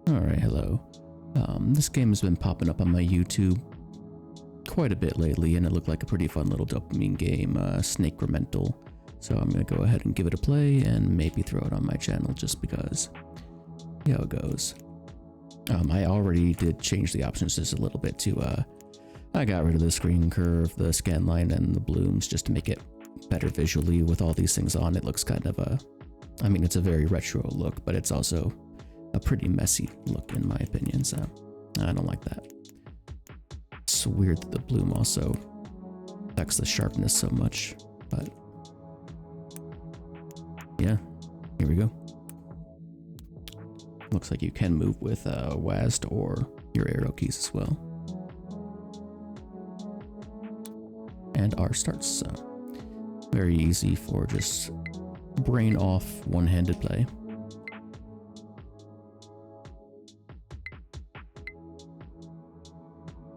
Alright, hello. This game has been popping up on my YouTube quite a bit lately, and it looked like a pretty fun little dopamine game, Snakecremental. So I'm gonna go ahead and give it a play and maybe throw it on my channel just because. See how it goes. I already did change the options just a little bit to, I got rid of the screen curve, the scan line, and the blooms just to make it better visually. With all these things on, it looks kind of I mean, it's a very retro look, but it's also a pretty messy look in my opinion, so I don't like that. It's weird that the bloom also affects the sharpness so much, but yeah, here we go. Looks like you can move with WASD or your arrow keys as well. And R starts, so very easy for just brain off one-handed play.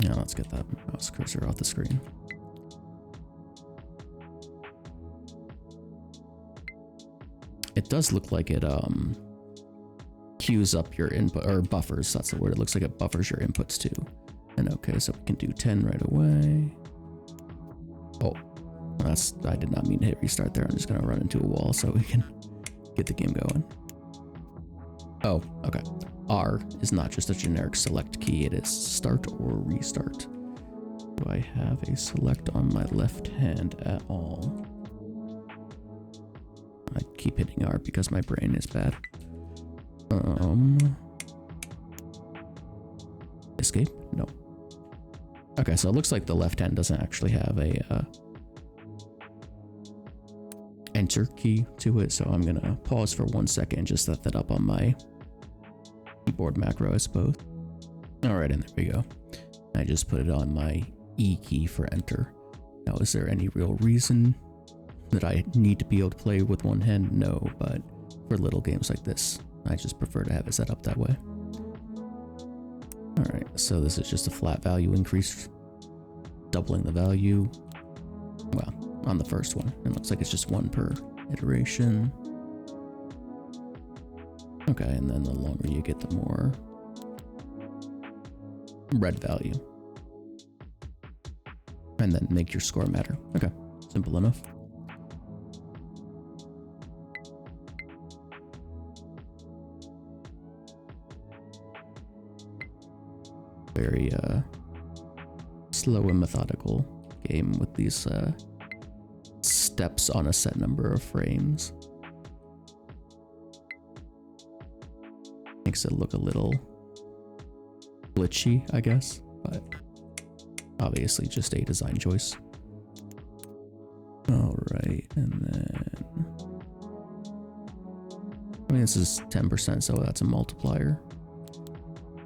Now let's get that mouse cursor off the screen. It does look like it queues up your input, or buffers, that's the word. It looks like it buffers your inputs too. And okay, so we can do 10 right away. Oh, I did not mean to hit restart there. I'm just gonna run into a wall so we can get the game going. Oh, okay. R is not just a generic select key, it is start or restart. Do I have a select on my left hand at all? I keep hitting R because my brain is bad. Escape? No. Okay, so it looks like the left hand doesn't actually have a enter key to it, so I'm gonna pause for 1 second and just set that up on my keyboard macro, I suppose. Alright, and there we go. I just put it on my E key for enter. Now, is there any real reason that I need to be able to play with one hand? No, but for little games like this, I just prefer to have it set up that way. Alright, so this is just a flat value increase, doubling the value. Well, on the first one, it looks like it's just one per iteration. Okay, and then the longer you get, the more red value. And then make your score matter. Okay, simple enough. Very slow and methodical game with these steps on a set number of frames. Makes it look a little glitchy, I guess, but obviously just a design choice. Alright, and then I mean, this is 10%, so that's a multiplier.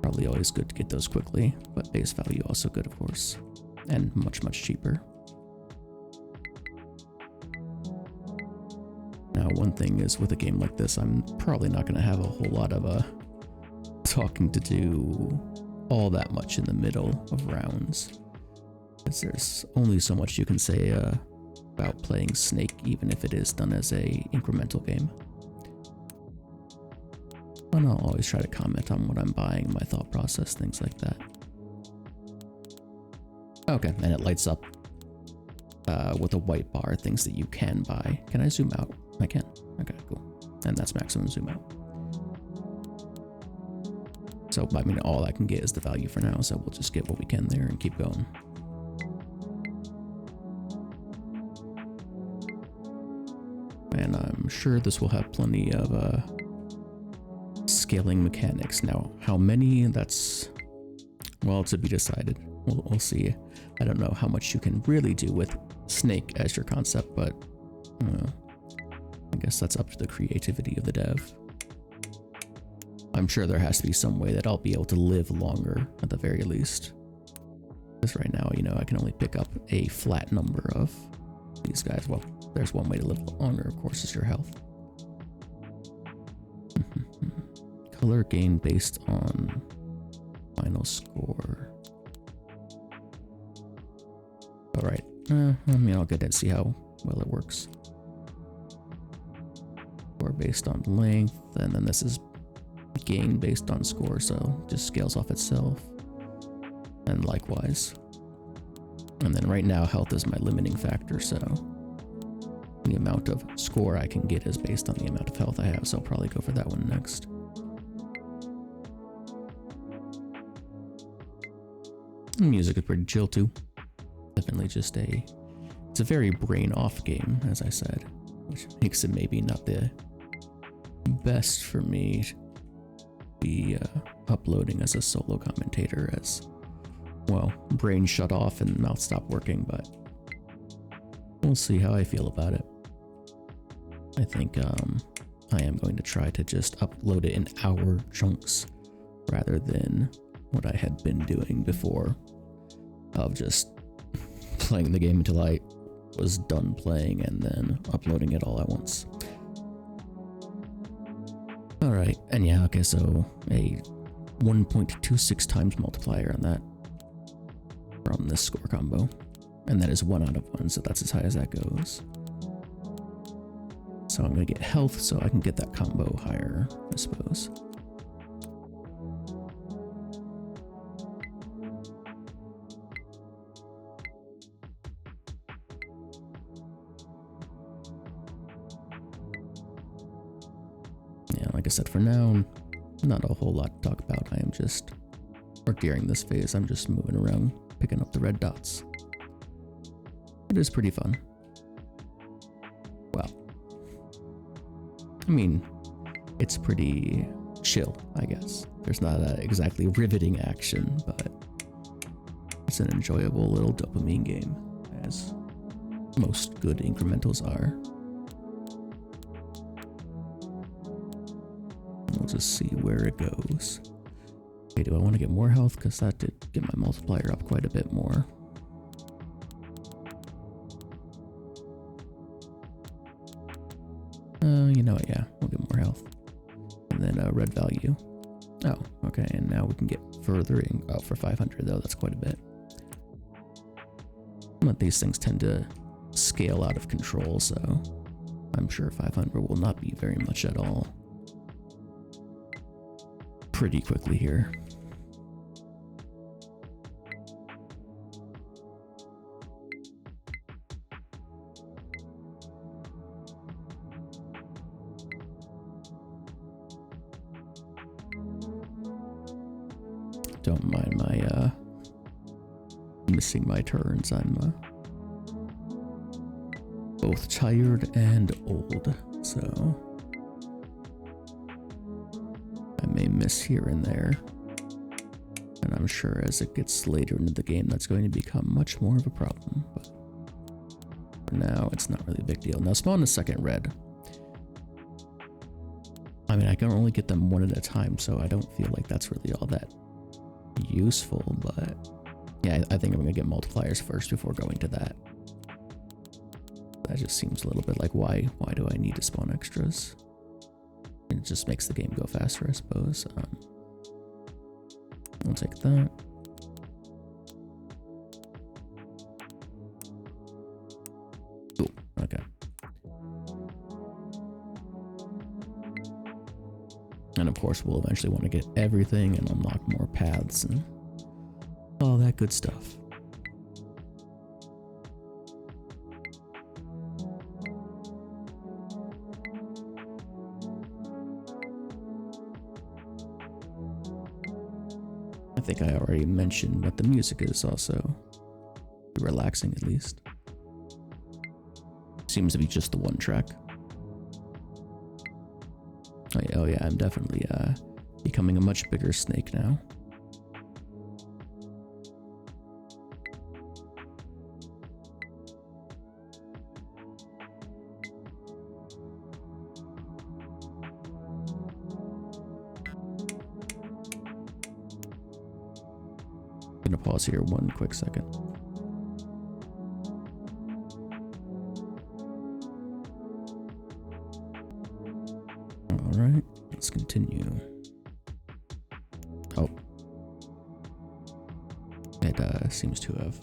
Probably always good to get those quickly, but base value also good, of course, and much cheaper. Now, one thing is, with a game like this, I'm probably not going to have a whole lot of talking to do all that much in the middle of rounds, because there's only so much you can say about playing Snake, even if it is done as a incremental game. And I'll always try to comment on what I'm buying, my thought process, things like that. Okay, and it lights up with a white bar things that you can buy. Can I zoom out? I can. Okay, cool. And that's maximum zoom out. So, I mean, all I can get is the value for now, so we'll just get what we can there and keep going. And I'm sure this will have plenty of scaling mechanics. Now, how many? That's, well, to be decided. We'll see. I don't know how much you can really do with Snake as your concept, but I guess that's up to the creativity of the dev. I'm sure there has to be some way that I'll be able to live longer, at the very least. Because right now, you know, I can only pick up a flat number of these guys. Well, there's one way to live longer, of course, is your health. Color gain based on final score. Alright, I mean, I'll get it and see how well it works. Or based on length, and then this is gain based on score, so just scales off itself. And likewise. And then right now, health is my limiting factor, so the amount of score I can get is based on the amount of health I have, so I'll probably go for that one next. The music is pretty chill too. Definitely just it's a very brain off game, as I said, which makes it maybe not the best for me to be uploading as a solo commentator, as well, brain shut off and mouth stopped working, but we'll see how I feel about it. I think I am going to try to just upload it in hour chunks rather than what I had been doing before of just playing the game until I was done playing and then uploading it all at once. Alright, and yeah, okay, so a 1.26 times multiplier on that from this score combo. And that is 1 out of 1, so that's as high as that goes. So I'm gonna get health so I can get that combo higher, I suppose. Yeah, like I said, for now, not a whole lot to talk about. I am just, or during this phase, I'm just moving around, picking up the red dots. It is pretty fun. Well, I mean, it's pretty chill, I guess. There's not exactly riveting action, but it's an enjoyable little dopamine game, as most good incrementals are. We'll just see where it goes. Okay, do I want to get more health? Because that did get my multiplier up quite a bit more. You know what, yeah, we'll get more health. And then red value. Oh, okay, and now we can get further in. Oh, for 500 though, that's quite a bit. But these things tend to scale out of control, so I'm sure 500 will not be very much at all. Pretty quickly here. Don't mind my missing my turns. I'm both tired and old, so I may miss here and there. And I'm sure as it gets later into the game, that's going to become much more of a problem. But for now, it's not really a big deal. Now spawn a second red. I mean, I can only get them one at a time, so I don't feel like that's really all that useful, but yeah, I think I'm gonna get multipliers first before going to that. That just seems a little bit like why do I need to spawn extras? It just makes the game go faster, I suppose. I'll take that. Cool, okay. And of course, we'll eventually want to get everything and unlock more paths and all that good stuff. I think I already mentioned, but the music is also relaxing, at least. Seems to be just the one track. Oh yeah, I'm definitely becoming a much bigger snake now. I'm gonna pause here one quick second. Alright, let's continue. Oh. It seems to have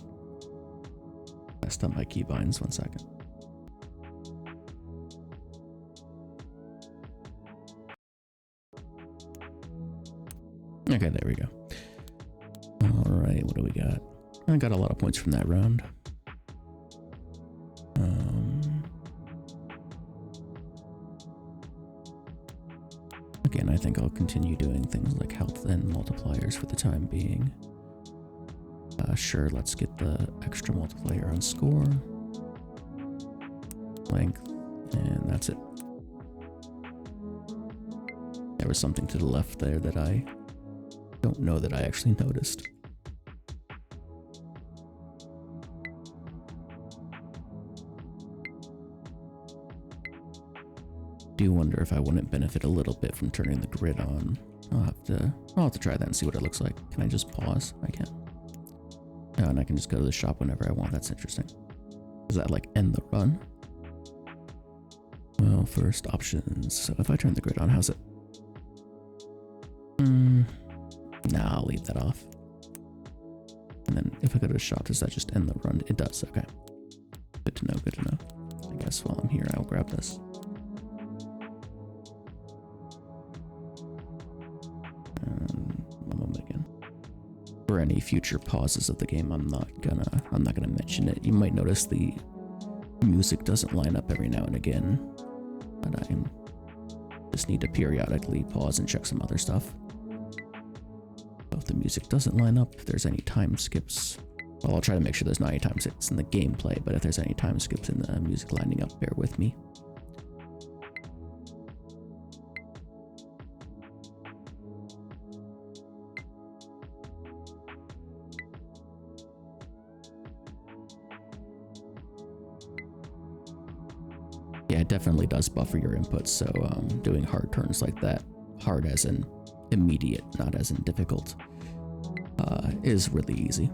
messed up my keybinds. 1 second. Okay, there we go. Alright, what do we got? I got a lot of points from that round. Again, I think I'll continue doing things like health and multipliers for the time being. Sure, let's get the extra multiplier on score. Length, and that's it. There was something to the left there that I don't know that I actually noticed. Do wonder if I wouldn't benefit a little bit from turning the grid on. I'll have to try that and see what it looks like. Can I just pause? I can. Oh, and I can just go to the shop whenever I want. That's interesting. Does that like end the run? Well, first options. So if I turn the grid on, how's it? Nah, I'll leave that off. And then if I go to the shop, does that just end the run? It does, okay. Good to know, good to know. I guess while I'm here, I'll grab this. For any future pauses of the game, I'm not gonna mention it. You might notice the music doesn't line up every now and again, but I just need to periodically pause and check some other stuff. So if the music doesn't line up, if there's any time skips, well, I'll try to make sure there's not any time skips in the gameplay, but if there's any time skips in the music lining up, bear with me. Yeah, it definitely does buffer your inputs, so doing hard turns like that, hard as in immediate, not as in difficult, is really easy.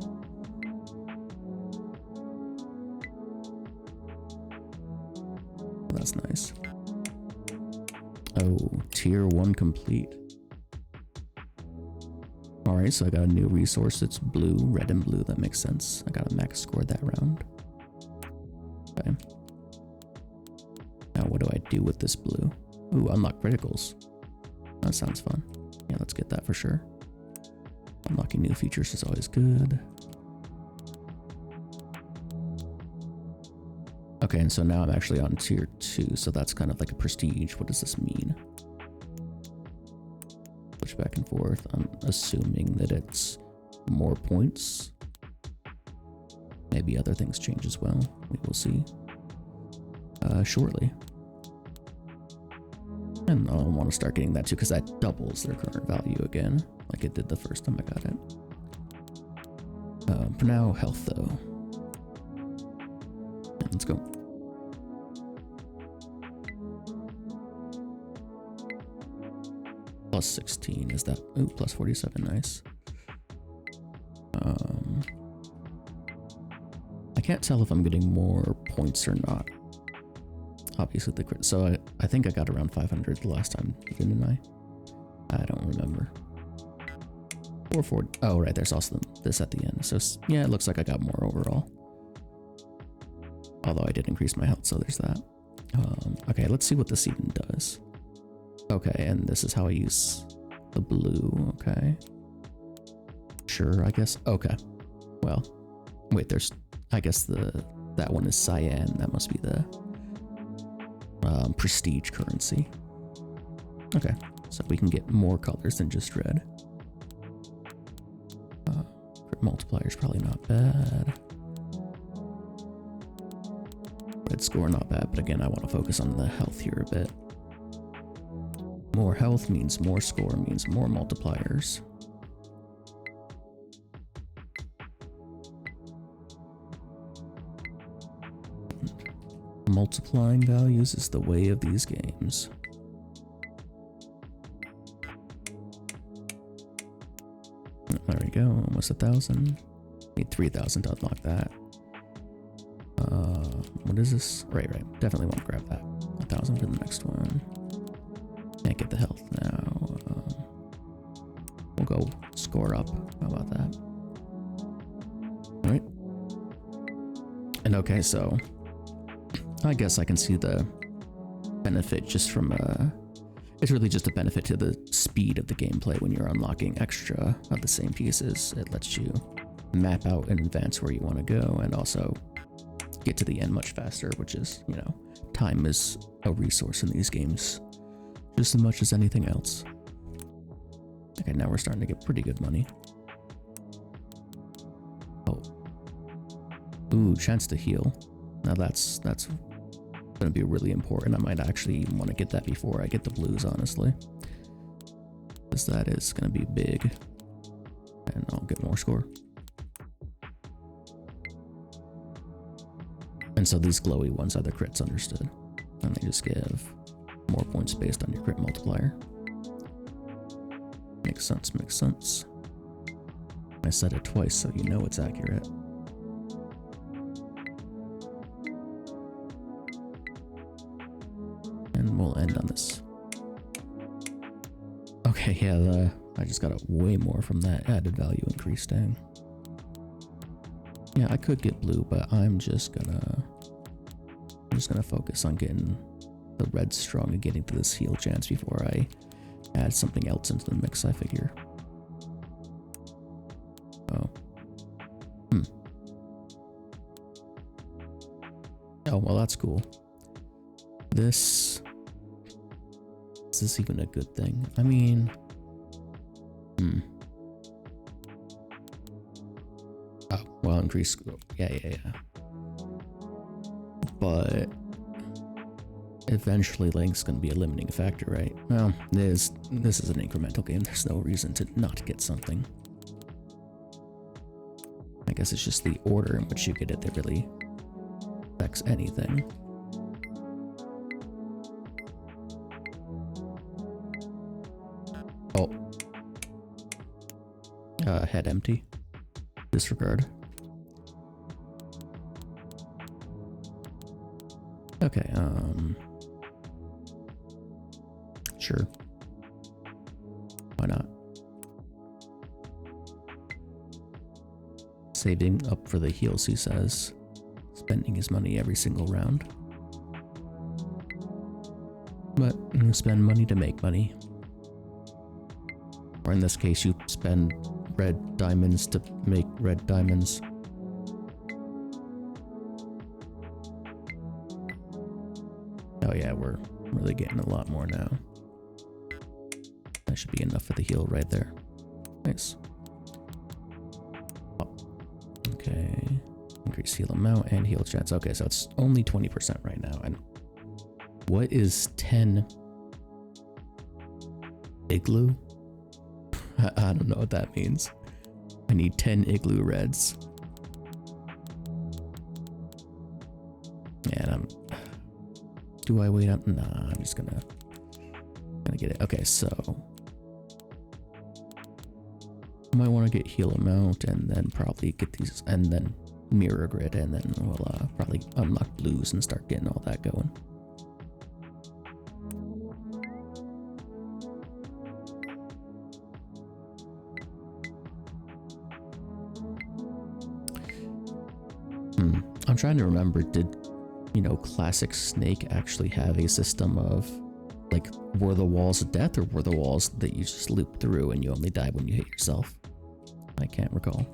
That's nice. Oh, tier 1 complete. Alright, so I got a new resource. It's blue, red and blue. That makes sense. I got a max score that round. Okay. Now what do I do with this blue? Ooh, unlock criticals. That sounds fun. Yeah, let's get that for sure. Unlocking new features is always good. Okay, and so now I'm actually on tier 2, so that's kind of like a prestige. What does this mean? Switch back and forth. I'm assuming that it's more points. Maybe other things change as well. We will see shortly. And I'll want to start getting that too, because that doubles their current value again, like it did the first time I got it. For now, health though. Yeah, let's go. Plus 16, is that? Ooh, plus 47, nice. I can't tell if I'm getting more points or not. Obviously the crit, so I think I got around 500 the last time, didn't I? I don't remember. 440, oh right, there's also this at the end, so yeah, it looks like I got more overall. Although I did increase my health, so there's that. Okay, let's see what this even does. Okay, and this is how I use the blue, okay. Sure, I guess, okay. Well, wait, there's, I guess that one is cyan, that must be the prestige currency. Okay, so we can get more colors than just red. Multiplier is probably not bad. Red score not bad, but again, I want to focus on the health here a bit. More health means more score, means more multipliers. Multiplying values is the way of these games. There we go, almost 1,000. Need 3,000 to unlock that. What is this? Right, definitely want to grab that. 1,000 for the next one. Can't get the health now. We'll go score up. How about that? All right. And okay, so I guess I can see the benefit just from It's really just a benefit to the speed of the gameplay when you're unlocking extra of the same pieces. It lets you map out in advance where you want to go and also get to the end much faster, which is, you know, time is a resource in these games just as much as anything else. Okay, now we're starting to get pretty good money. Oh. Ooh, chance to heal. Now that's gonna be really important. I might actually want to get that before I get the blues, honestly, because that is gonna be big, and I'll get more score. And so these glowy ones are the crits, understood, and they just give more points based on your crit multiplier. Makes sense, makes sense. I said it twice so you know it's accurate. And we'll end on this. Okay, yeah, I just got way more from that added value increase, dang. Yeah, I could get blue, but I'm just gonna focus on getting the red strong and getting to this heal chance before I add something else into the mix, I figure. Oh. Oh, well, that's cool. Is this even a good thing? I mean, oh, well, increase, yeah. But eventually length's gonna be a limiting factor, right? Well, this is an incremental game. There's no reason to not get something. I guess it's just the order in which you get it that really affects anything. Oh. Head empty. Disregard. Okay, sure. Why not? Saving up for the heals, he says. Spending his money every single round. But you spend money to make money. Or in this case, you spend red diamonds to make red diamonds. Oh yeah, we're really getting a lot more now. That should be enough for the heal right there. Nice. Oh. Okay. Increase heal amount and heal chance. Okay, so it's only 20% right now. And what is 10 igloo? I don't know what that means. I need 10 igloo reds. And do I wait up? Nah, I'm just gonna get it. Okay, so I might want to get heal amount and then probably get these and then mirror grid, and then we'll probably unlock blues and start getting all that going. I'm trying to remember, did, you know, classic Snake actually have a system of, like, were the walls of death, or were the walls that you just loop through and you only die when you hit yourself? I can't recall.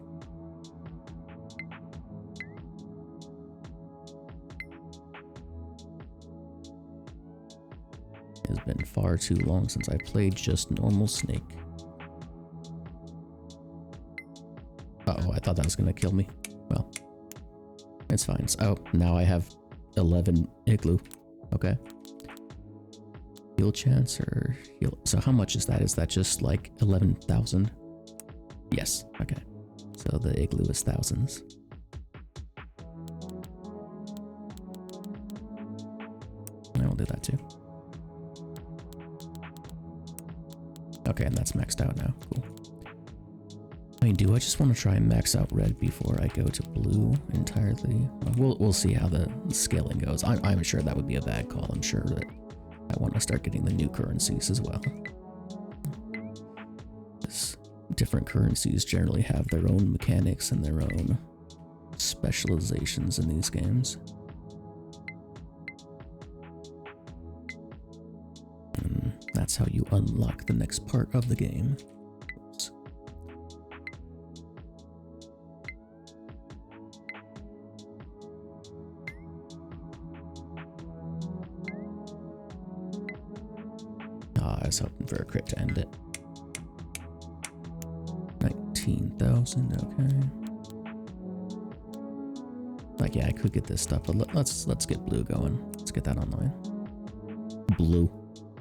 It's been far too long since I played just normal Snake. Uh-oh, I thought that was gonna kill me. Well, it's fine. Oh, now I have 11 igloo. Okay. Heal chance or heal. So how much is that? Is that just like 11,000? Yes. Okay. So the igloo is thousands. I will do that too. Okay, and that's maxed out now. Cool. I mean, do I just want to try and max out red before I go to blue entirely? We'll see how the scaling goes. I'm sure that would be a bad call. I'm sure that I want to start getting the new currencies as well. Different currencies generally have their own mechanics and their own specializations in these games. That's how you unlock the next part of the game. Oops. I was hoping for a crit to end it. 19,000, okay. Like, yeah, I could get this stuff, but let's get blue going. Let's get that online. Blue.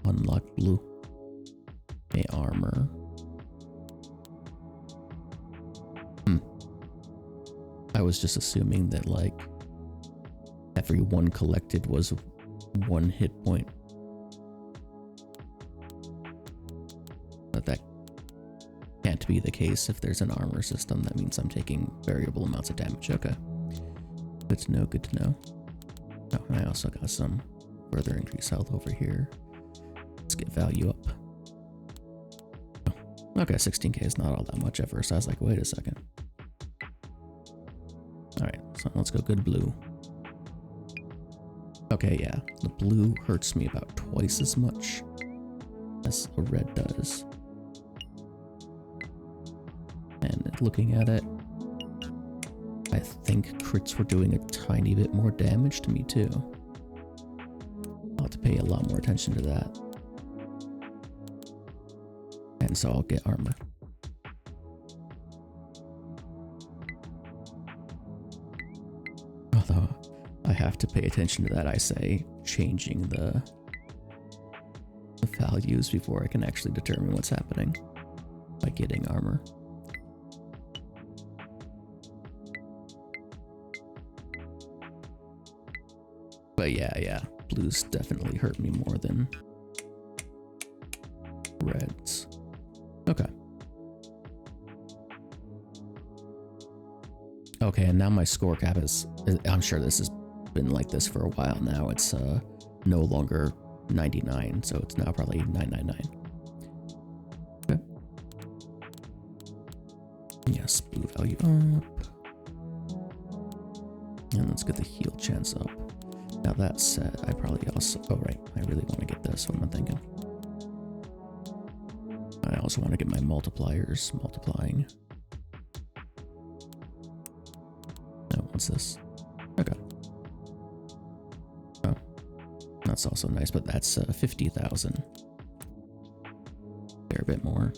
Unlock blue. A armor. I was just assuming that, like, every one collected was 1 hit point. But that can't be the case. If there's an armor system, that means I'm taking variable amounts of damage. Okay. Good to know, good to know. Oh, and I also got some further increased health over here. Let's get value up. Oh, okay, 16k is not all that much at first. I was like, wait a second. Alright, so let's go good blue. Okay, yeah, the blue hurts me about twice as much as a red does. And looking at it, I think crits were doing a tiny bit more damage to me too. I'll have to pay a lot more attention to that. And so I'll get armor. Although I have to pay attention to that, I say, changing the values before I can actually determine what's happening by getting armor. But yeah, blues definitely hurt me more than reds. Okay. Okay, and now my score cap is, I'm sure this has been like this for a while now. It's no longer 99, so it's now probably 999. Okay. Yes, blue value up. And let's get the heal chance up. Now that said, I probably also, oh right, I really want to get this, what am I thinking? I also want to get my multipliers multiplying. Oh, what's this? Okay. Oh, that's also nice, but that's 50,000. They're a bit more.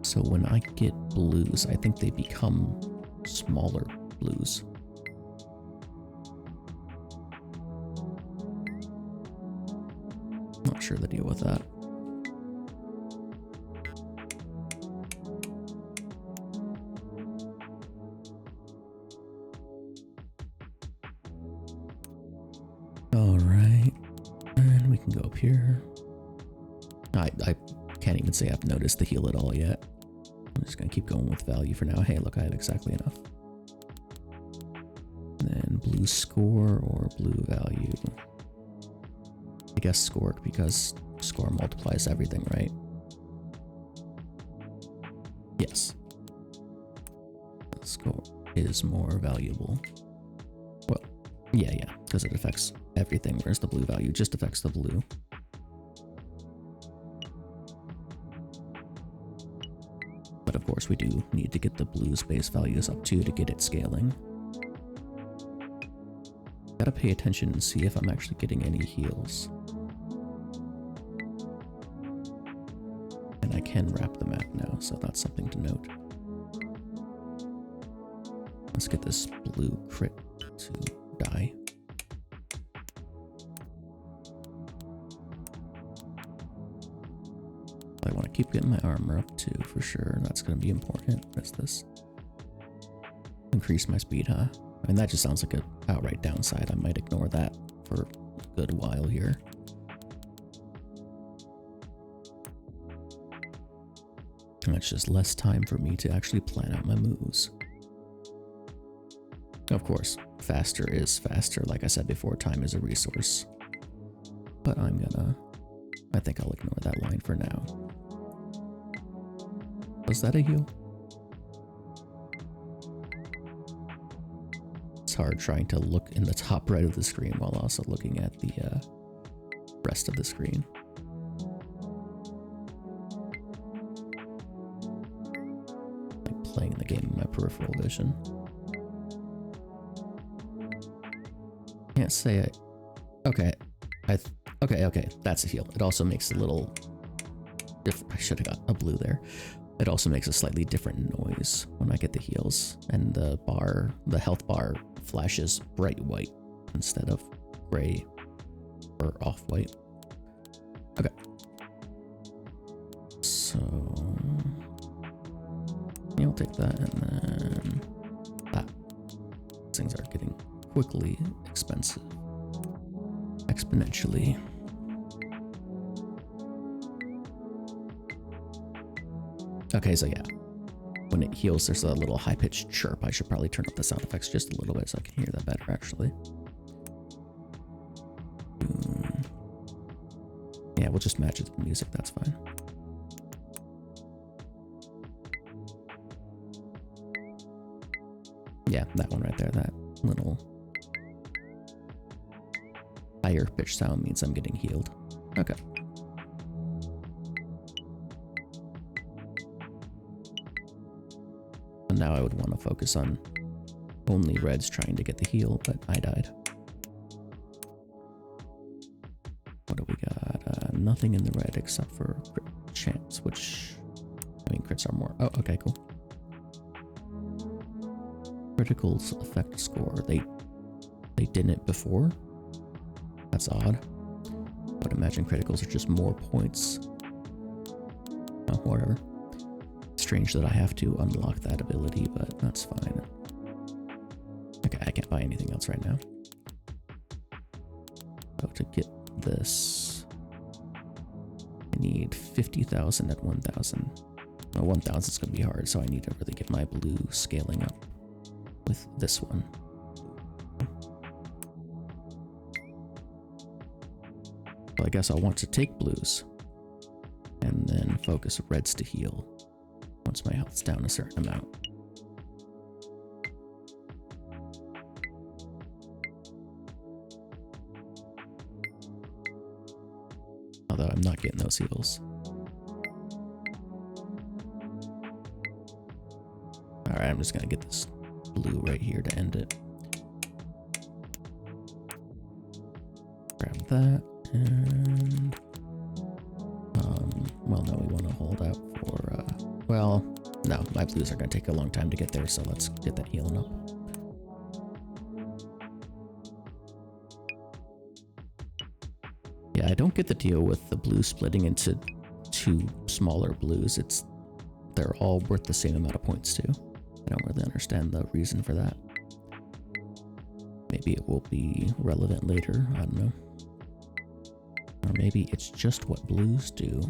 So when I get blues, I think they become smaller blues. Not sure the deal with that. All right, and we can go up here. I can't even say I've noticed the heal at all yet. I'm just gonna keep going with value for now. Hey, look, I have exactly enough. And then blue score or blue value. I guess score, because score multiplies everything, right? Yes. Score is more valuable. Well, yeah, because it affects everything, whereas the blue value just affects the blue. But of course we do need to get the blue's base values up too to get it scaling. Gotta pay attention and see if I'm actually getting any heals. And I can wrap the map now, so that's something to note. Let's get this blue crit to die. I want to keep getting my armor up too, for sure. That's going to be important. What is this? Increase my speed, huh? I mean, that just sounds like an outright downside. I might ignore that for a good while here. And it's just less time for me to actually plan out my moves. Of course, faster is faster. Like I said before, time is a resource. But I think I'll ignore that line for now. Was that a heal? hard trying to look in the top right of the screen while also looking at the rest of the screen. Like playing the game in my peripheral vision. Can't say okay. Okay, that's a heal. It also makes a little different. I should have got a blue there. It also makes a slightly different noise when I get the heals, and the health bar flashes bright white instead of gray or off-white. Okay. So yeah, I'll take that, and then that. Things are getting quickly expensive. Exponentially. Okay, so yeah. When it heals, there's a little high-pitched chirp. I should probably turn up the sound effects just a little bit so I can hear that better, actually. Yeah, we'll just match it to the music, that's fine. Yeah, that one right there, that little higher pitch sound means I'm getting healed. Okay. And now I would want to focus on only reds trying to get the heal, but I died. What do we got? Nothing in the red except for crit chance, which, I mean, crits are more. Oh, okay, cool. Criticals effect score. They didn't before? That's odd. I would imagine criticals are just more points. Oh, whatever. Strange that I have to unlock that ability, but that's fine. Okay, I can't buy anything else right now. So to get this, I need 50,000 at 1,000. Well, 1,000 is going to be hard, so I need to really get my blue scaling up with this one. So I guess I'll want to take blues and then focus reds to heal once my health's down a certain amount. Although I'm not getting those heals. Alright, I'm just gonna get this blue right here to end it. Grab that, and well, no, we want to hold out for well, no, my blues are gonna take a long time to get there, so let's get that healing up. Yeah, I don't get the deal with the blue splitting into two smaller blues. They're all worth the same amount of points too. I don't really understand the reason for that. Maybe it will be relevant later, I don't know. Or maybe it's just what blues do.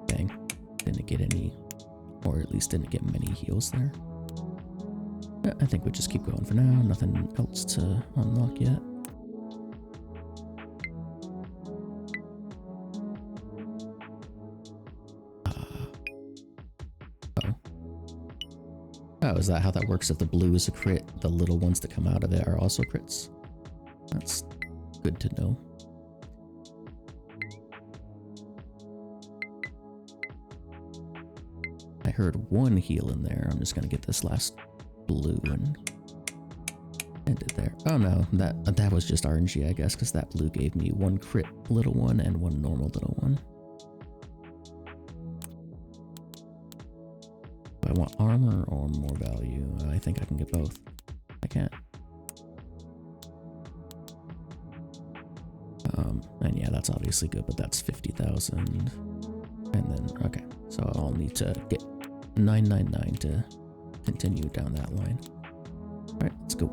Dang, didn't get any, or at least didn't get many heals there. Yeah, I think we just keep going for now, nothing else to unlock yet. Oh, is that how that works? If the blue is a crit, the little ones that come out of it are also crits? That's good to know. I heard one heal in there. I'm just gonna get this last blue and end it there. Oh no, that was just RNG, I guess, because that blue gave me one crit little one and one normal little one. I want armor or more value. I think I can get both. I can't. And yeah, that's obviously good, but that's 50,000. And then, okay. So I'll need to get 999 to continue down that line. All right, let's go.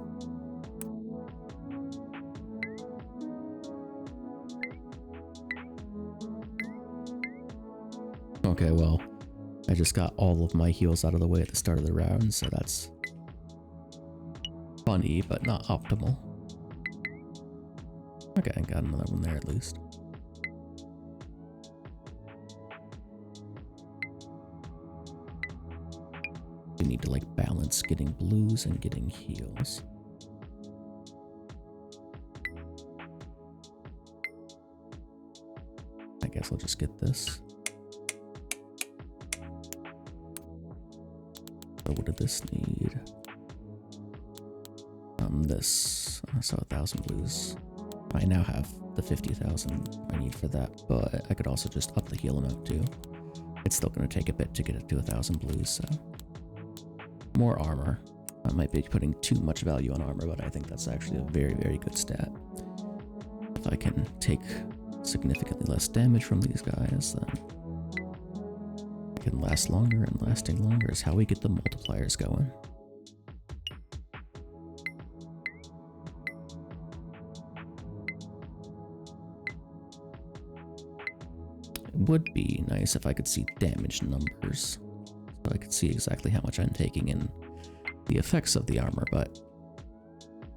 Okay, well, I just got all of my heals out of the way at the start of the round, so that's funny, but not optimal. Okay, I got another one there at least. to like balance getting blues and getting heals. I guess I'll just get this. So what did this need? This. So 1,000 blues. I now have the 50,000 I need for that, but I could also just up the heal amount too. It's still going to take a bit to get it to 1,000 blues, so. More armor. I might be putting too much value on armor, but I think that's actually a very, very good stat. If I can take significantly less damage from these guys, then it can last longer, and lasting longer is how we get the multipliers going. It would be nice if I could see damage numbers, so I could see exactly how much I'm taking in the effects of the armor, but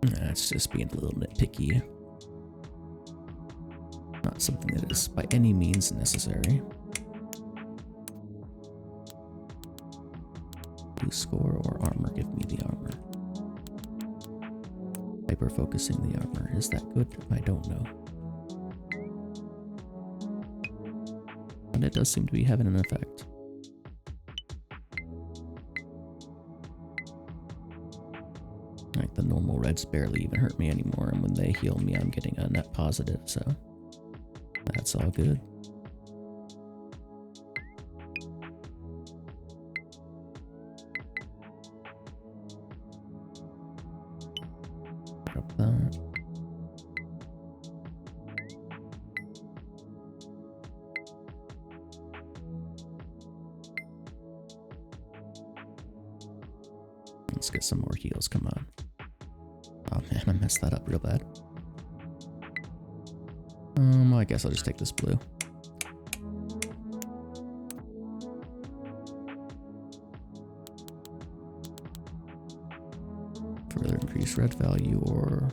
it's just being a little nitpicky. Not something that is by any means necessary. Blue score or armor? Give me the armor. Hyper focusing the armor. Is that good? I don't know. But it does seem to be having an effect. Like the normal reds barely even hurt me anymore, and when they heal me, I'm getting a net positive, so that's all good. Drop that. Let's get some more heals, come on. Oh man, I messed that up real bad. I guess I'll just take this blue. Further increase red value or...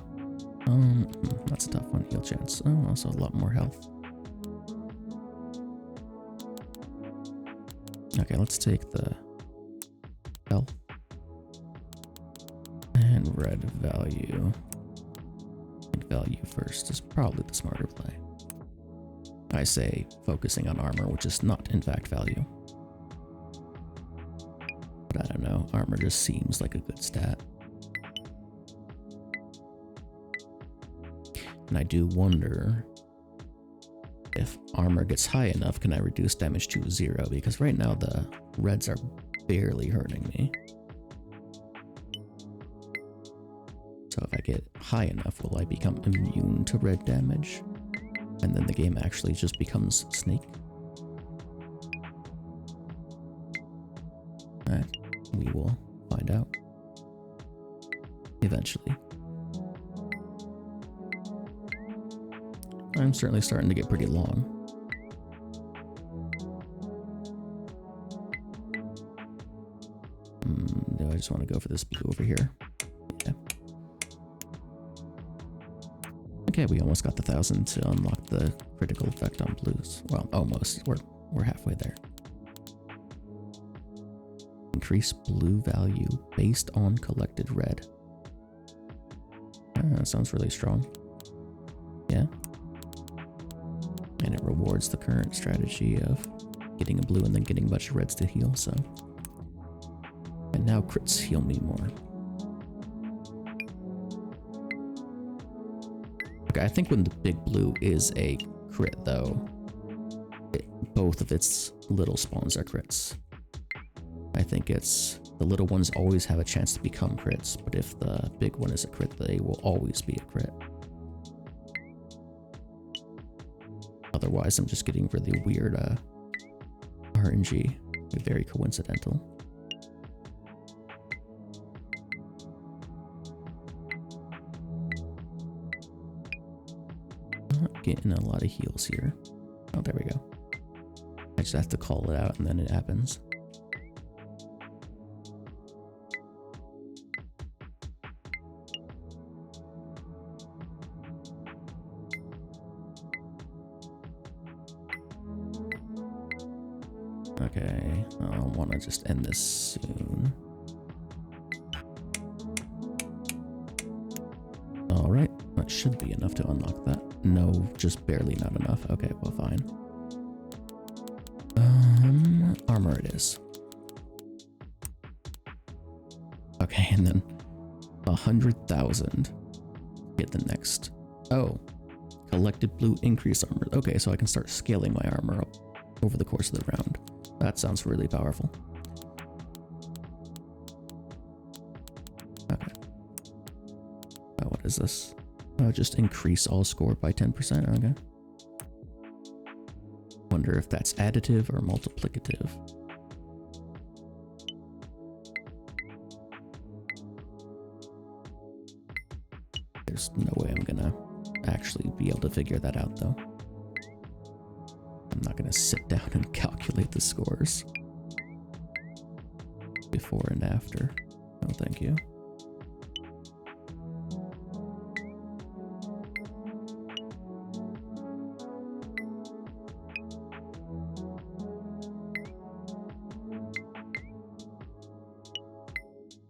that's a tough one. Heal chance. Oh, also a lot more health. Okay, let's take the health. And red value. Red value first is probably the smarter play. I say focusing on armor, which is not in fact value. But I don't know, armor just seems like a good stat. And I do wonder if armor gets high enough, can I reduce damage to 0? Because right now the reds are barely hurting me. So if I get high enough, will I become immune to red damage? And then the game actually just becomes Snake? We will find out. Eventually. I'm certainly starting to get pretty long. Do I just want to go for this blue over here? Yeah. Okay, we almost got the 1,000 to unlock the critical effect on blues. Well, almost. We're halfway there. Increase blue value based on collected red. That sounds really strong. Yeah. And it rewards the current strategy of getting a blue and then getting a bunch of reds to heal, so. And now crits heal me more. Okay, I think when the big blue is a crit, though, both of its little spawns are crits. I think it's the little ones always have a chance to become crits, but if the big one is a crit, they will always be a crit. Otherwise, I'm just getting really weird RNG. Very coincidental. Not getting a lot of heals here. Oh, there we go. I just have to call it out and then it happens. Okay, I want to just end this soon. Alright, that should be enough to unlock that. No, just barely not enough. Okay, well fine. Armor it is. Okay, and then 100,000. Get the next. Oh, collected blue increase armor. Okay, so I can start scaling my armor up over the course of the round. That sounds really powerful. Okay. Oh, what is this? Oh, just increase all score by 10%. Okay. Wonder if that's additive or multiplicative. There's no way I'm gonna actually be able to figure that out though. I'm not gonna sit down and calculate the scores before and after. No, thank you.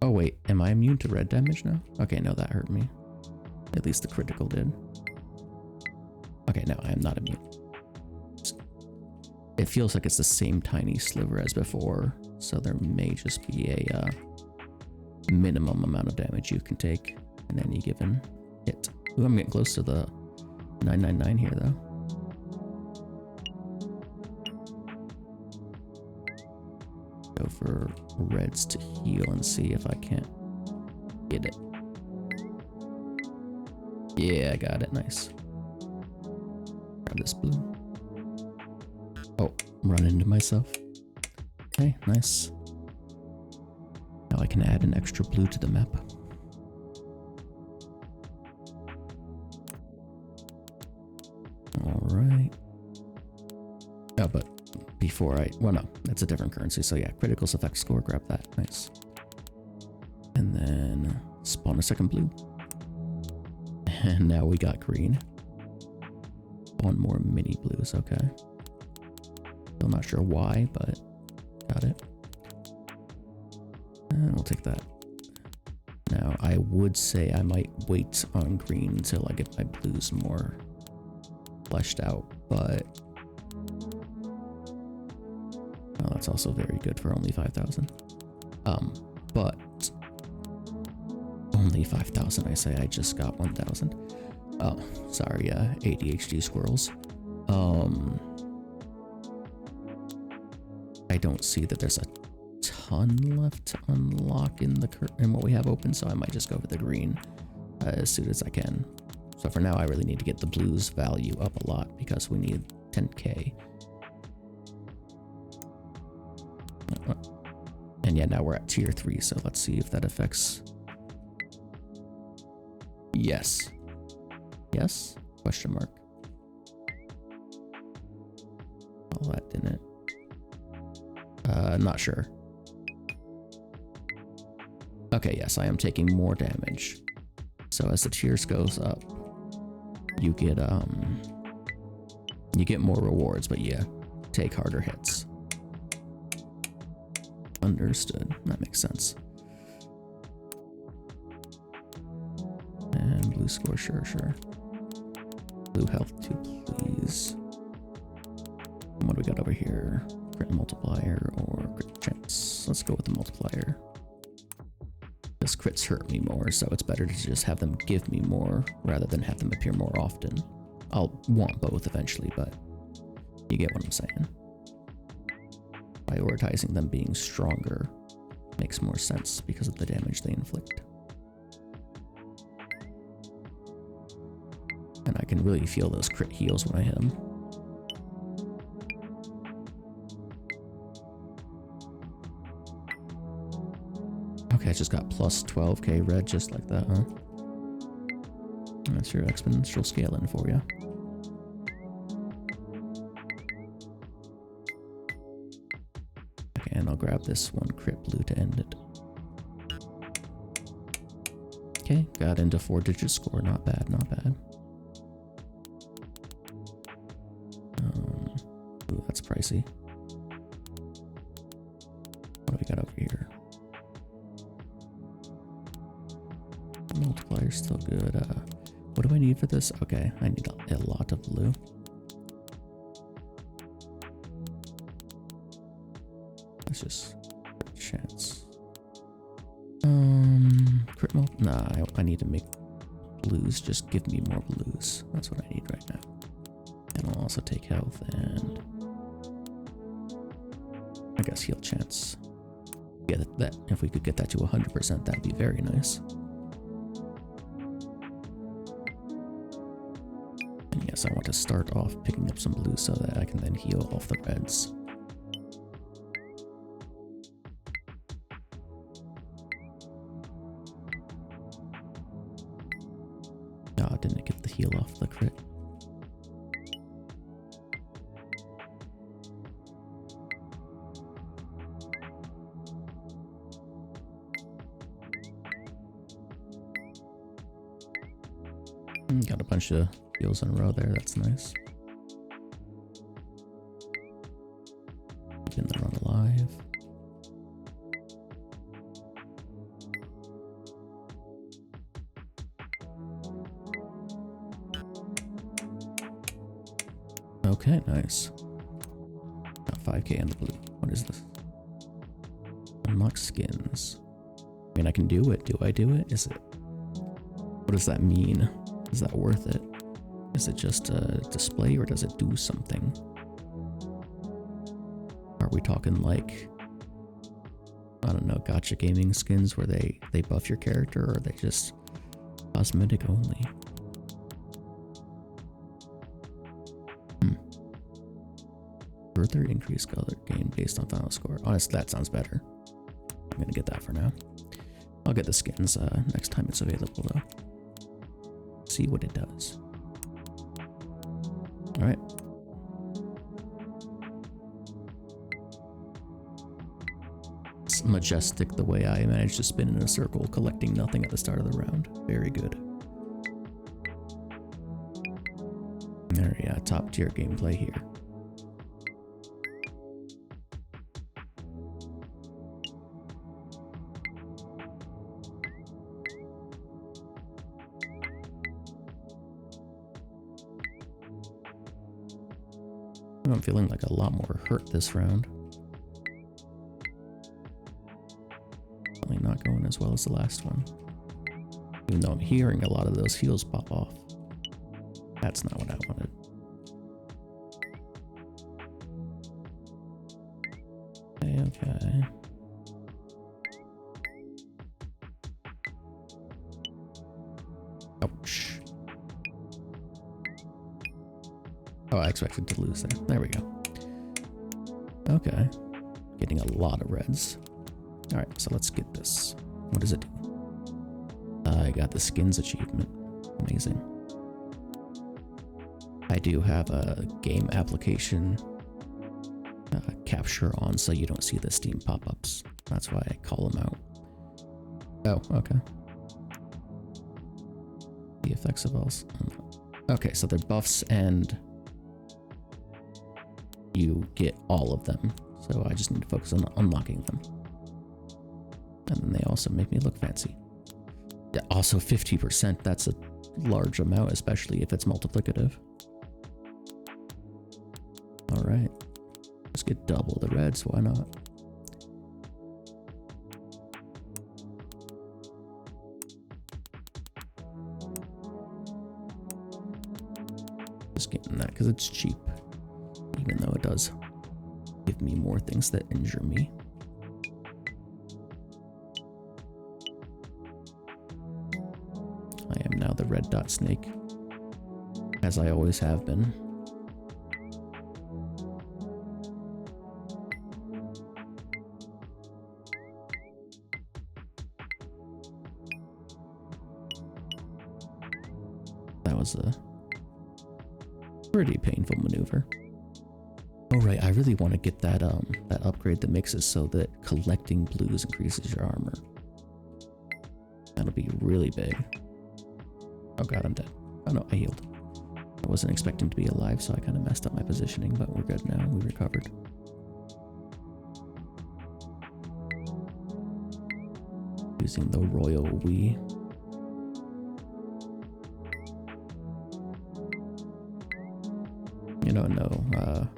Oh wait, am I immune to red damage now? Okay, no, that hurt me. At least the critical did. Okay, no, I am not immune. It feels like it's the same tiny sliver as before, so there may just be a minimum amount of damage you can take in any given hit. Ooh, I'm getting close to the 999 here, though. Go for reds to heal and see if I can't get it. Yeah, I got it. Nice. Grab this blue. Oh, run into myself. Okay, nice. Now I can add an extra blue to the map. Alright. Oh, but before well no, that's a different currency. So yeah, criticals effect score, grab that. Nice. And then spawn a second blue. And now we got green. One more mini blues, okay. Still not sure why, but got it. And we'll take that. Now, I would say I might wait on green until I get my blues more fleshed out, but oh, that's also very good for only 5,000. But only 5,000, I say. I just got 1,000. Oh, sorry, ADHD squirrels. I don't see that there's a ton left to unlock in what we have open, so I might just go for the green as soon as I can. So for now, I really need to get the blues value up a lot because we need 10k. And yeah, now we're at tier 3, so let's see if that affects. Yes. Yes? Question mark. Oh, that didn't. Not sure. Okay, yes, I am taking more damage. So as the tiers goes up, you get more rewards, but yeah, take harder hits. Understood. That makes sense. And blue score, sure. Blue health too, please. And what do we got over here? Crit multiplier or crit chance? Let's go with the multiplier. Because crits hurt me more, so it's better to just have them give me more rather than have them appear more often. I'll want both eventually, but you get what I'm saying. Prioritizing them being stronger makes more sense because of the damage they inflict. And I can really feel those crit heals when I hit them. Okay, I just got plus 12k red just like that, huh? That's your exponential scaling for you. Okay, and I'll grab this one crit blue to end it. Okay, got into 4-digit score. Not bad, not bad. Ooh, that's pricey. What do we got over here? Multiplyer's still good. What do I need for this? Okay, I need a lot of blue. Let's just chance. Crit mult? Nah, I need to make blues. Just give me more blues. That's what I need right now. And I'll also take health and I guess heal chance. Yeah, that if we could get that to 100%, that'd be very nice. And yes, I want to start off picking up some blues so that I can then heal off the reds. Oh, didn't get the heal off the crit. Got a bunch of heals in a row there, that's nice. Keeping the run alive. Okay, nice. Got 5k in the blue. What is this? Unlock skins. I mean, I can do it. Do I do it? Is it? What does that mean? Is that worth it? Is it just a display or does it do something? Are we talking like, I don't know, gacha gaming skins where they buff your character, or are they just cosmetic only? Further increase color gain based on final score. Honestly, that sounds better. I'm gonna get that for now. I'll get the skins next time it's available though. See what it does. All right. It's majestic the way I managed to spin in a circle, collecting nothing at the start of the round. Very good. Very top tier gameplay here. I'm feeling like a lot more hurt this round. Probably not going as well as the last one. Even though I'm hearing a lot of those heals pop off. That's not what I wanted. Okay. Ouch. Oh, I expected to lose there. There we go. Okay. Getting a lot of reds. Alright, so let's get this. What does it do? I got the skins achievement. Amazing. I do have a game application capture on so you don't see the Steam pop-ups. That's why I call them out. Oh, okay. The effects of else. Okay, so they're buffs and you get all of them. So I just need to focus on unlocking them. And then they also make me look fancy. Yeah, also 50%, that's a large amount, especially if it's multiplicative. Alright. Let's get double the reds, why not? Just getting that because it's cheap. Even though it does give me more things that injure me. I am now the red dot snake, as I always have been. That was a pretty painful maneuver. Oh right, I really want to get that that upgrade that makes it so that collecting blues increases your armor. That'll be really big. Oh god, I'm dead. Oh no, I healed. I wasn't expecting to be alive, so I kind of messed up my positioning, but we're good now. We recovered. Using the royal we. no.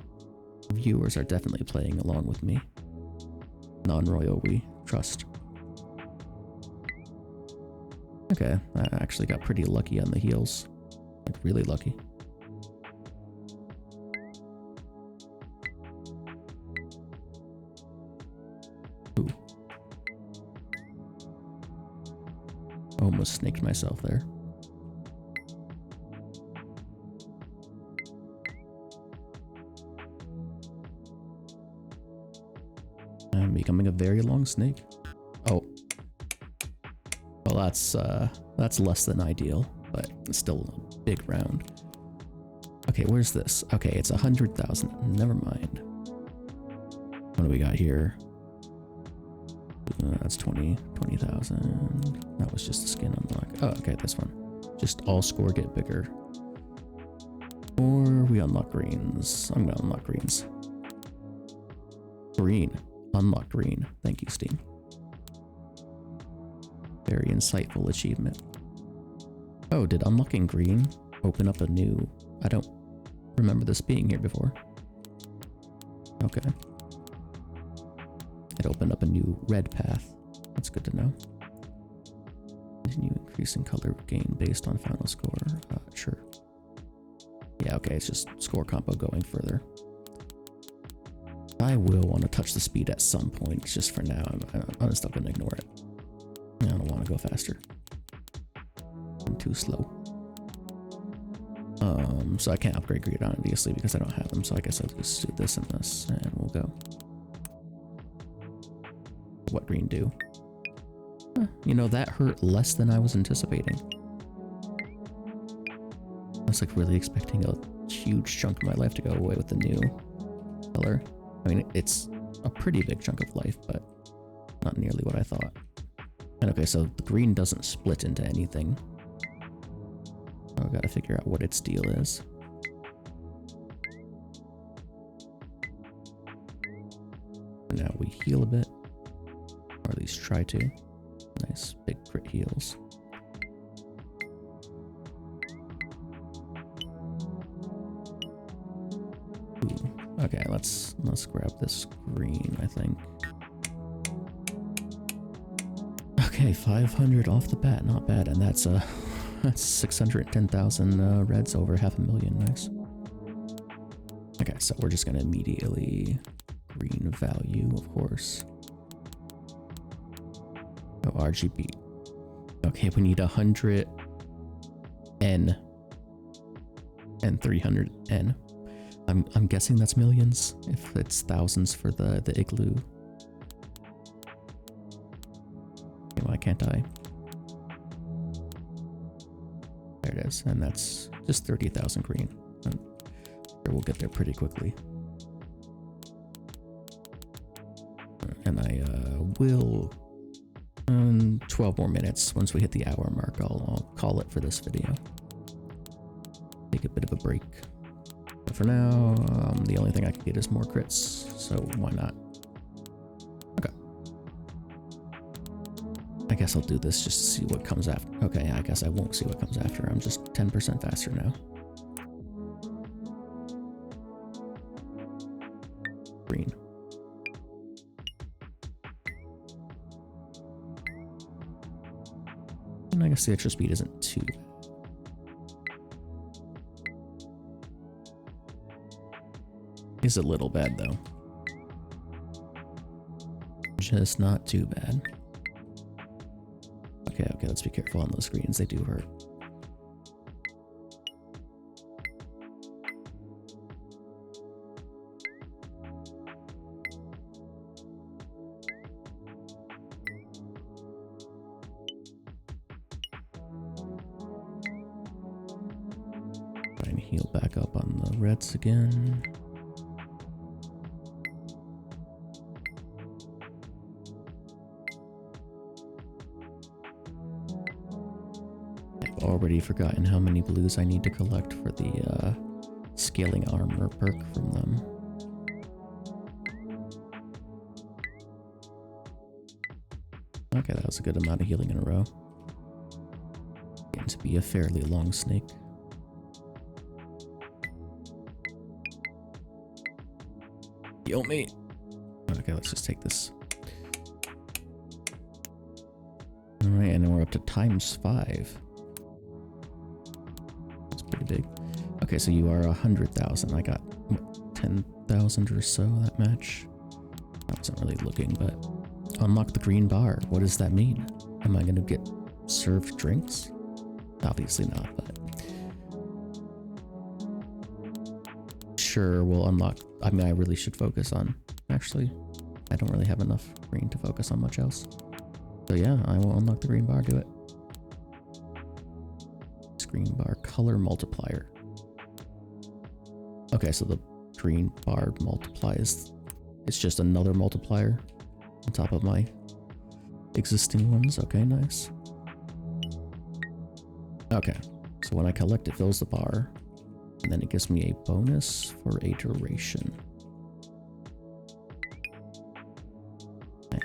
Viewers are definitely playing along with me. Non-royal, we trust. Okay, I actually got pretty lucky on the heals. Like, really lucky. Ooh. Almost snaked myself there. I'm becoming a very long snake. Oh. Well, that's less than ideal, but it's still a big round. Okay, where's this? Okay, it's 100,000. Never mind. What do we got here? That's 20,000. That was just the skin unlock. Oh, okay, this one. Just all score get bigger. Or we unlock greens. I'm gonna unlock greens. Green. Unlock green. Thank you, Steam. Very insightful achievement. Oh, did unlocking green open up a new... I don't remember this being here before. Okay. It opened up a new red path. That's good to know. Continue increasing color gain based on final score. Sure. Yeah, okay, it's just score combo going further. I will want to touch the speed at some point. It's just for now, I'm still going to ignore it. I don't want to go faster. I'm too slow. So I can't upgrade greed, obviously, because I don't have them. So I guess I'll just do this and this, and we'll go. What green do? You know, that hurt less than I was anticipating. I was like really expecting a huge chunk of my life to go away with the new color. I mean, it's a pretty big chunk of life, but not nearly what I thought. And okay, so the green doesn't split into anything. I've got to figure out what its deal is. Now we heal a bit. Or at least try to. Nice big crit heals. Ooh. Okay, let's grab this green, I think. Okay, 500 off the bat, not bad, and that's 610,000 reds, over 500,000. Nice. Okay, so we're just gonna immediately green value, of course. Oh, RGB. Okay, we need 100 N and 300 N. I'm guessing that's millions if it's thousands for the igloo. Okay, why can't I? There it is, and that's just 30,000 green. And we'll get there pretty quickly. And I will, 12 more minutes. Once we hit the hour mark, I'll call it for this video. Take a bit of a break. But for now, the only thing I can get is more crits, so why not? Okay. I guess I'll do this just to see what comes after. Okay, I guess I won't see what comes after. I'm just 10% faster now. Green. And I guess the extra speed isn't too bad. Is a little bad though. Just not too bad. Okay, let's be careful on those greens. They do hurt. Try and heal back up on the reds again. Already forgotten how many blues I need to collect for the scaling armor perk from them. Okay, that was a good amount of healing in a row. Getting to be a fairly long snake. Heal me. Okay, let's just take this. Alright, and then we're up to ×5. That's pretty big. Okay, so you are 100,000. I got, what, 10,000 or so that match? I wasn't really looking, but... Unlock the green bar. What does that mean? Am I gonna get served drinks? Obviously not, but... Sure, we'll unlock... I mean, I really should focus on... Actually, I don't really have enough green to focus on much else. So yeah, I will unlock the green bar, do it. Green bar color multiplier. Okay, so the green bar multiplies. It's just another multiplier on top of my existing ones. Okay, nice. Okay, so when I collect it, fills the bar, and then it gives me a bonus for a duration.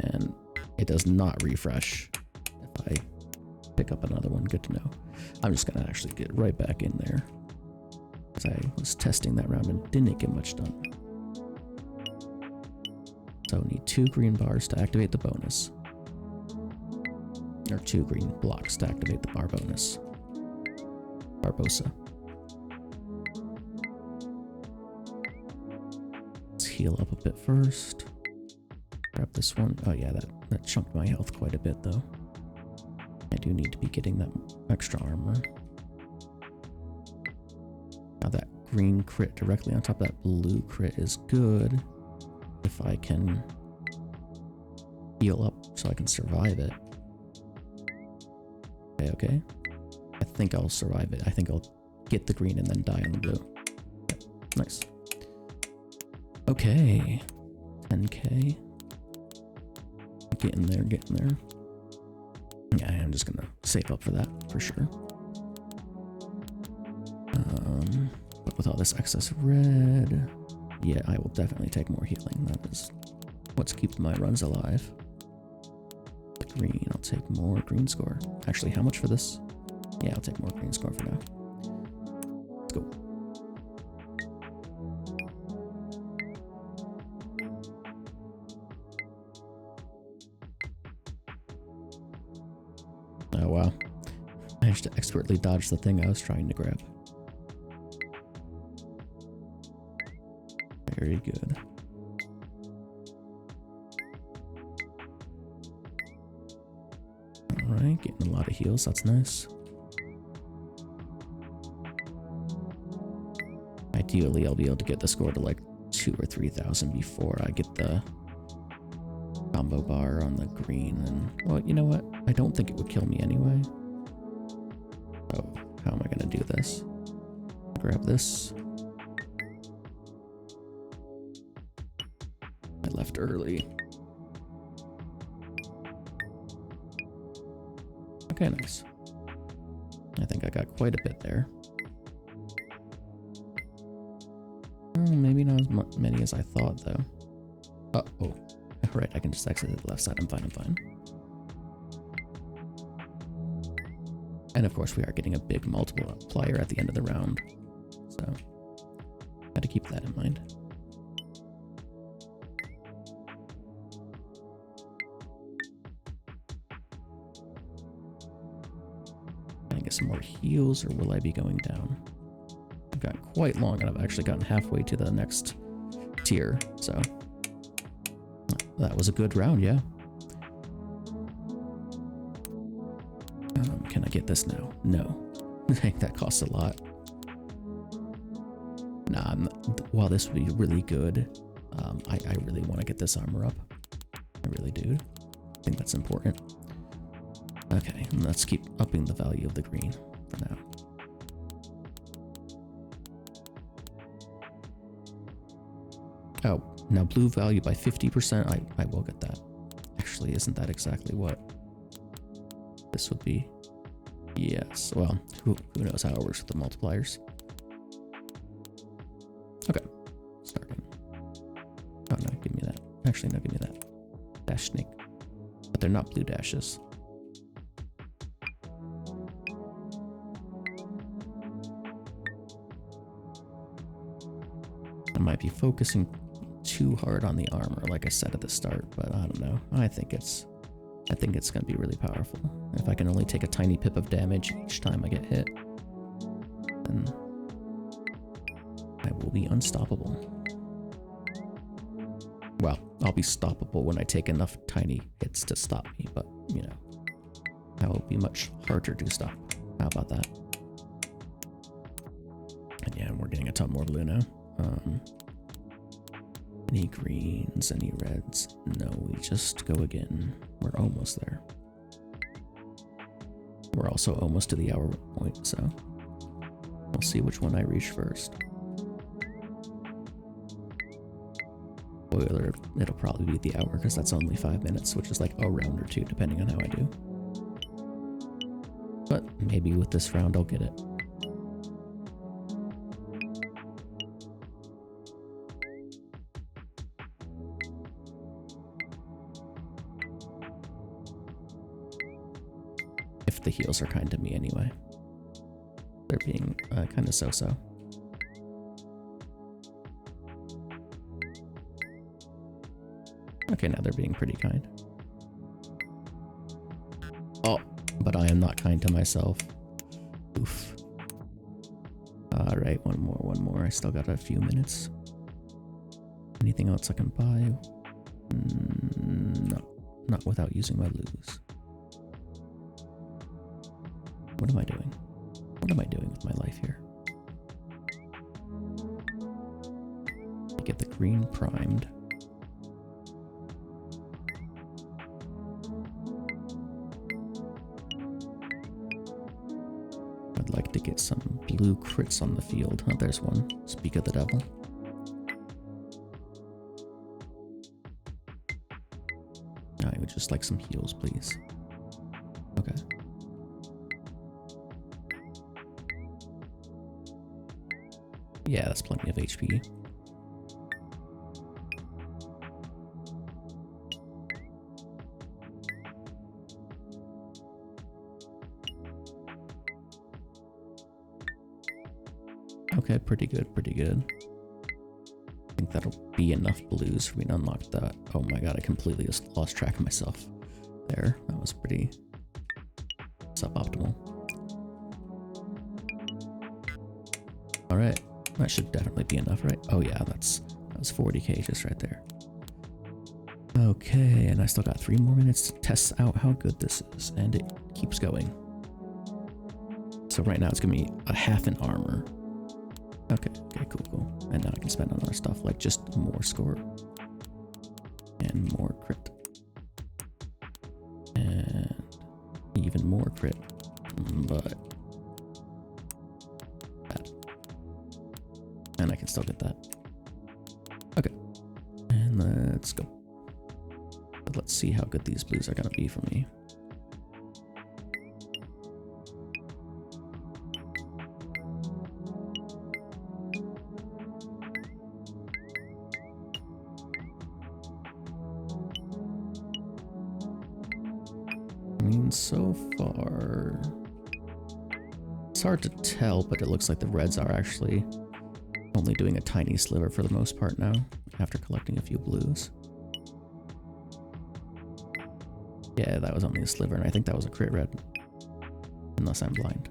And it does not refresh if I pick up another one. Good to know. I'm just gonna actually get right back in there, because I was testing that round and didn't get much done. So I need 2 green bars to activate the bonus. Or 2 green blocks to activate the bar bonus. Barbosa. Let's heal up a bit first. Grab this one. Oh yeah, that chunked my health quite a bit though. I do need to be getting that extra armor. Now that green crit directly on top of that blue crit is good. If I can heal up so I can survive it. Okay. I think I'll survive it. I think I'll get the green and then die on the blue. Yep. Nice. Okay. 10k. Get in there, get in there. Yeah, I'm just gonna save up for that, for sure. But with all this excess red... Yeah, I will definitely take more healing. That is what's keeping my runs alive. Green, I'll take more green score. Actually, how much for this? Yeah, I'll take more green score for now. Let's go. Oh, wow. I managed to expertly dodge the thing I was trying to grab. Very good. Alright, getting a lot of heals, that's nice. Ideally, I'll be able to get the score to like 2,000 or 3,000 before I get the combo bar on the green. And, well, you know what? I don't think it would kill me anyway. Oh, how am I gonna do this? Grab this. I left early. Okay, nice. I think I got quite a bit there. Oh, maybe not as many as I thought, though. Uh-oh. Right, I can just exit the left side. I'm fine, I'm fine. And of course, we are getting a big multiplier at the end of the round. So, gotta keep that in mind. Can I get some more heals, or will I be going down? I've got quite long, and I've actually gotten halfway to the next tier, so... That was a good round, yeah. Can I get this now? No. I think that costs a lot. Nah, while this would be really good, I really want to get this armor up. I really do. I think that's important. Okay, and let's keep upping the value of the green for now. Oh, now blue value by 50%. I will get that. Actually, isn't that exactly what this would be? Yes. Well, who knows how it works with the multipliers. Okay. Starting. Oh, no, give me that. Actually, no, give me that. Dash snake. But they're not blue dashes. I might be focusing too hard on the armor, like I said at the start, but I don't know. I think it's gonna be really powerful. If I can only take a tiny pip of damage each time I get hit, then I will be unstoppable. Well, I'll be stoppable when I take enough tiny hits to stop me, but, you know, that will be much harder to stop. How about that? And yeah, we're getting a ton more blue now. Any greens, any reds? No, we just go again. We're almost there. We're also almost to the hour point, so we'll see which one I reach first. Spoiler, it'll probably be the hour because that's only 5 minutes, which is like a round or two, depending on how I do. But maybe with this round I'll get it. If the heals are kind to me anyway. They're being kind of so-so. Okay, now they're being pretty kind. Oh, but I am not kind to myself. Oof. Alright, one more. I still got a few minutes. Anything else I can buy? No, not without using my lose. What am I doing? What am I doing with my life here? Get the green primed. I'd like to get some blue crits on the field. Oh, there's one. Speak of the devil. I would just like some heals, please. Okay. Yeah, that's plenty of HP. Okay, pretty good, pretty good. I think that'll be enough blues for me to unlock that. Oh my god, I completely just lost track of myself there. That was pretty suboptimal. Alright, that should definitely be enough, right? Oh yeah, that's 40k just right there. Okay, and I still got 3 more minutes to test out how good this is, and it keeps going. So right now it's gonna be a half an armor. Okay, cool. And now I can spend on other stuff, like just more score. And more crit. And even more crit. But bad. And I can still get that. Okay. And let's go. But let's see how good these blues are gonna be for me. So far, it's hard to tell, but it looks like the reds are actually only doing a tiny sliver for the most part now, after collecting a few blues. Yeah, that was only a sliver, and I think that was a crit red, unless I'm blind.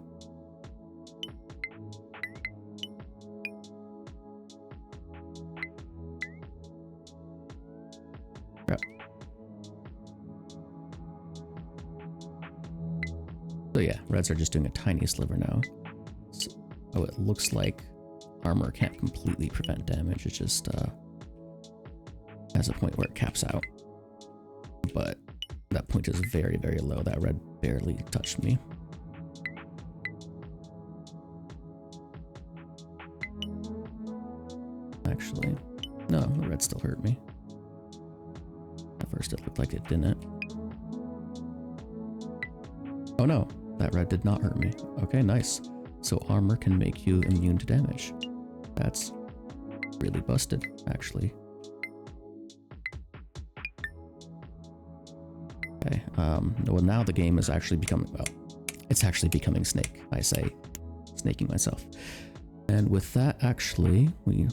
So yeah, reds are just doing a tiny sliver now. So, oh, it looks like armor can't completely prevent damage. It just has a point where it caps out. But that point is very, very low. That red barely touched me. Actually, no, the red still hurt me. At first it looked like it didn't. Oh no, that red did not hurt me. Okay, nice. So armor can make you immune to damage. That's really busted, actually. Okay, well now the game is actually becoming, well, it's actually becoming Snake, I say, snaking myself. And with that, actually, we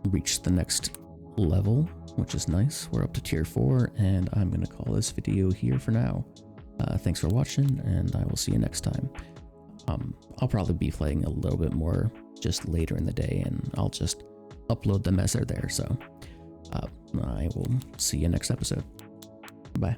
reached the next level, which is nice. We're up to tier 4, and I'm going to call this video here for now. Thanks for watching, and I will see you next time. I'll probably be playing a little bit more just later in the day, and I'll just upload them as they're there. So I will see you next episode. Bye.